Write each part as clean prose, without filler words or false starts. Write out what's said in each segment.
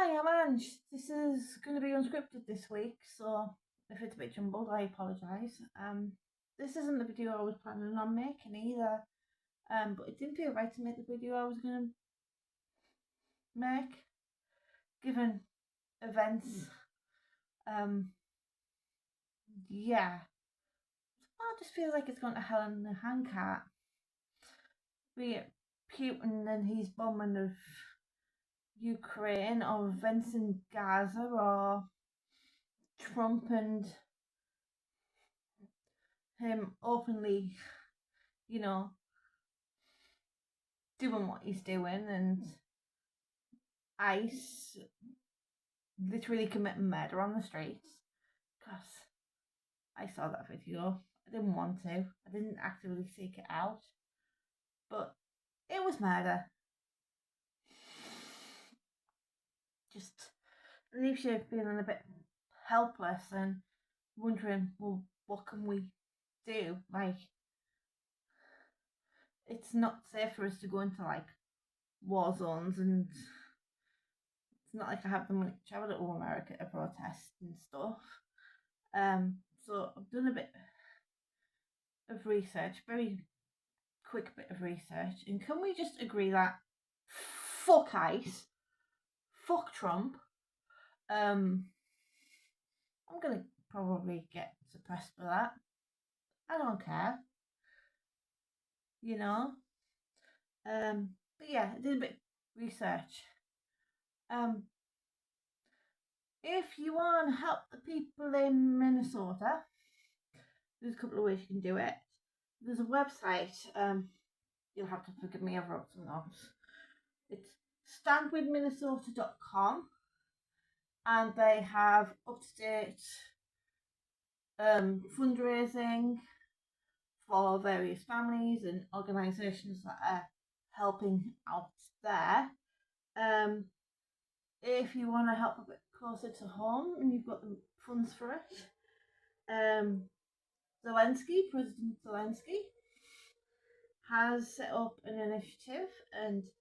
Hi, I'm Ange. This is going to be unscripted this week, so if it's a bit jumbled, I apologise. This isn't the video I was planning on making either. But it didn't feel right to make the video I was going to make, given events. Um, yeah, I just feel like it's gone to hell in a handcart. Be it Putin and his bombing of Ukraine, or events in Gaza, or Trump and him openly, you know, doing what he's doing, and ICE literally committing murder on the streets. Because I saw that video. I didn't want to. I didn't actively seek it out. But it was murder. Just leaves you feeling a bit helpless and wondering, well, what can we do? Like, it's not safe for us to go into like war zones, and it's not like I have the money to travel to America to protest and stuff. So I've done a bit of research, very quick bit of research, and can we just agree that fuck ICE, fuck Trump? I'm gonna probably get suppressed for that. I don't care, you know. But yeah, I did a bit of research. Um, if you want to help the people in Minnesota, there's a couple of ways you can do it. There's a website. You'll have to forgive me, I've wrote some notes. It's standwithminnesota.com, and they have up to date fundraising for various families and organisations that are helping out there. If you want to help a bit closer to home and you've got the funds for it, President Zelensky, has set up an initiative, and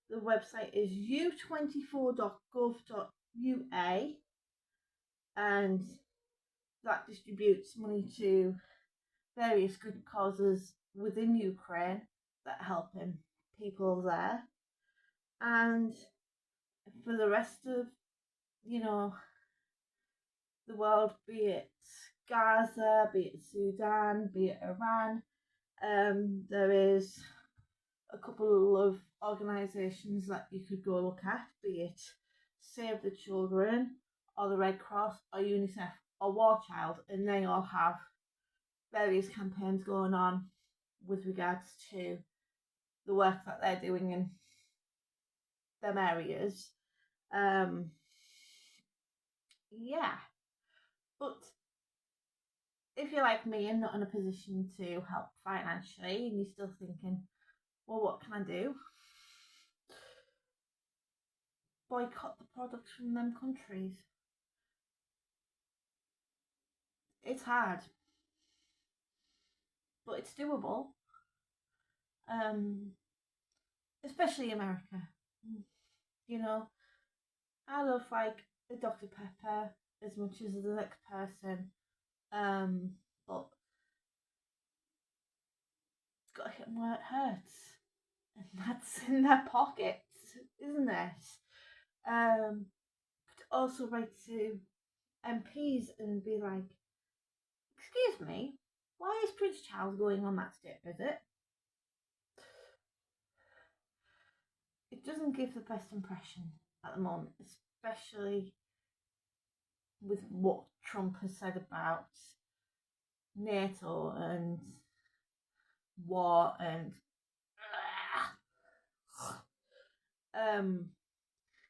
the website is u24.gov.ua, and that distributes money to various good causes within Ukraine that helping people there. And for the rest of, you know, the world, be it Gaza, be it Sudan, be it Iran, there is a couple of organisations that you could go look at, be it Save the Children, or the Red Cross, or UNICEF, or War Child, and they all have various campaigns going on with regards to the work that they're doing in them areas. Yeah, but if you're like me and not in a position to help financially, and you're still thinking, well, what can I do? Boycott the products from them countries. It's hard, but it's doable. Especially America. You know, I love like a Dr. Pepper as much as the next person. But it's got to hit them where it hurts, and that's in their pockets, isn't it? Could also write to MPs and be like, "Excuse me, why is Prince Charles going on that state visit?" It doesn't give the best impression at the moment, especially with what Trump has said about NATO and war and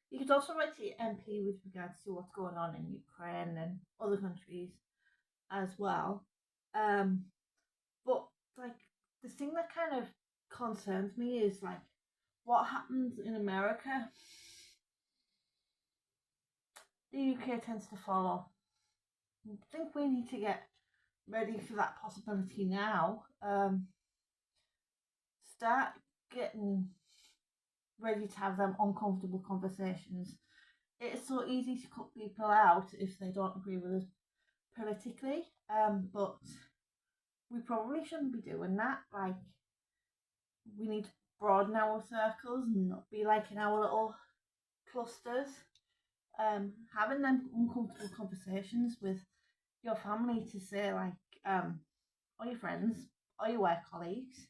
you could also write to your MP with regards to what's going on in Ukraine and other countries as well. But like the thing that kind of concerns me is like what happens in America. The UK tends to follow. I think we need to get ready for that possibility now. Start getting ready to have them uncomfortable conversations it's so easy to cut people out if they don't agree with us politically. But we probably shouldn't be doing that. Like, we need to broaden our circles and not be like in our little clusters. Having them uncomfortable conversations with your family to say, like, or your friends or your work colleagues,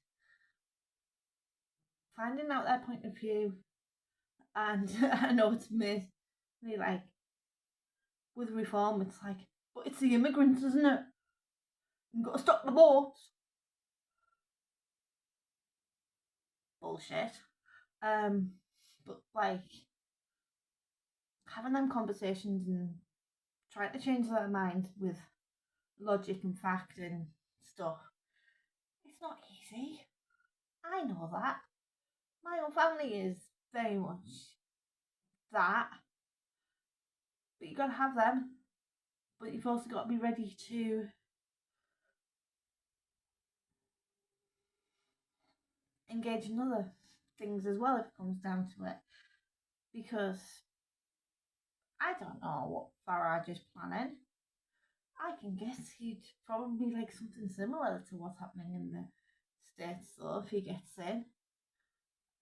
finding out their point of view. And I know it's made me like, with reform, it's like, but it's the immigrants, isn't it? You've got to stop the boats. Bullshit. But like, having them conversations and trying to change their mind with logic and fact and stuff, it's not easy. I know that. My own family is very much that. But you've got to have them. But you've also got to be ready to engage in other things as well if it comes down to it. Because I don't know what Farage is planning. I can guess he'd probably like something similar to what's happening in the States, though, if he gets in.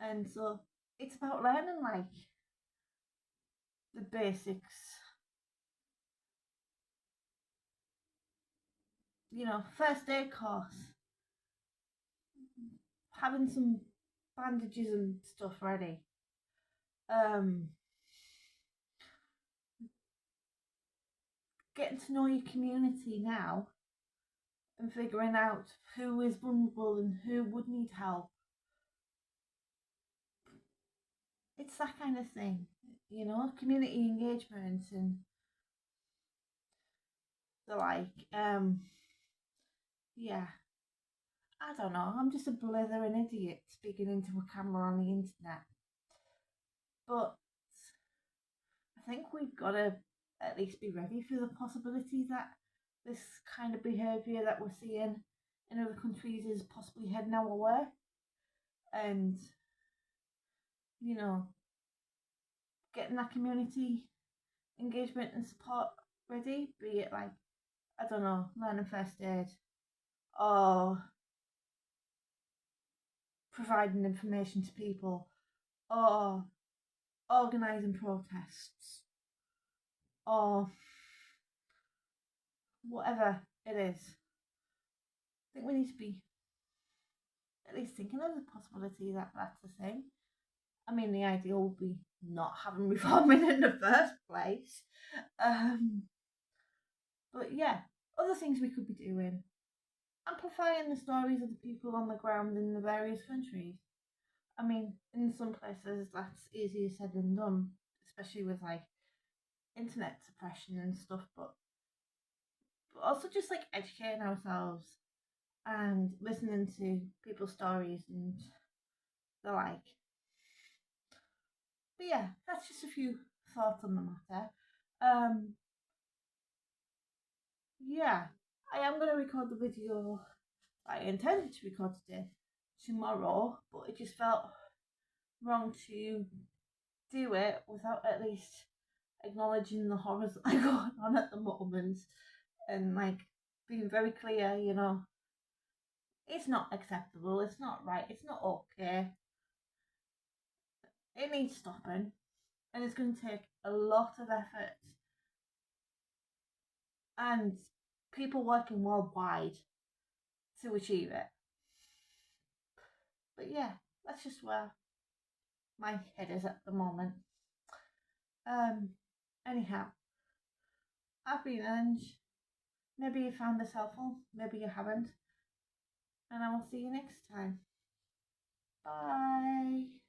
And so it's about learning like the basics, first aid course, having some bandages and stuff ready. Getting to know your community now and figuring out who is vulnerable and who would need help. It's that kind of thing, community engagement and the like. Yeah, I don't know. I'm just a blithering idiot speaking into a camera on the internet. But I think we've got to at least be ready for the possibility that this kind of behaviour that we're seeing in other countries is possibly heading our way. And, getting that community engagement and support ready, be it like, I don't know, learning first aid or providing information to people or organising protests or whatever it is. I think we need to be at least thinking of the possibility that that's a thing. I mean, the ideal would be not having reforming in the first place. But yeah, other things we could be doing. Amplifying the stories of the people on the ground in the various countries. I mean, in some places that's easier said than done, especially with like internet suppression and stuff, but also just like educating ourselves and listening to people's stories and the like. But yeah, that's just a few thoughts on the matter. Yeah, I am going to record the video I intended to record today tomorrow, but it just felt wrong to do it without at least acknowledging the horrors that are going on at the moment and like being very clear, it's not acceptable, it's not right, it's not okay. It needs stopping, and it's going to take a lot of effort and people working worldwide to achieve it. But yeah, that's just where my head is at the moment. Anyhow, I've been Ange. Maybe you found this helpful, maybe you haven't, and I will see you next time. Bye.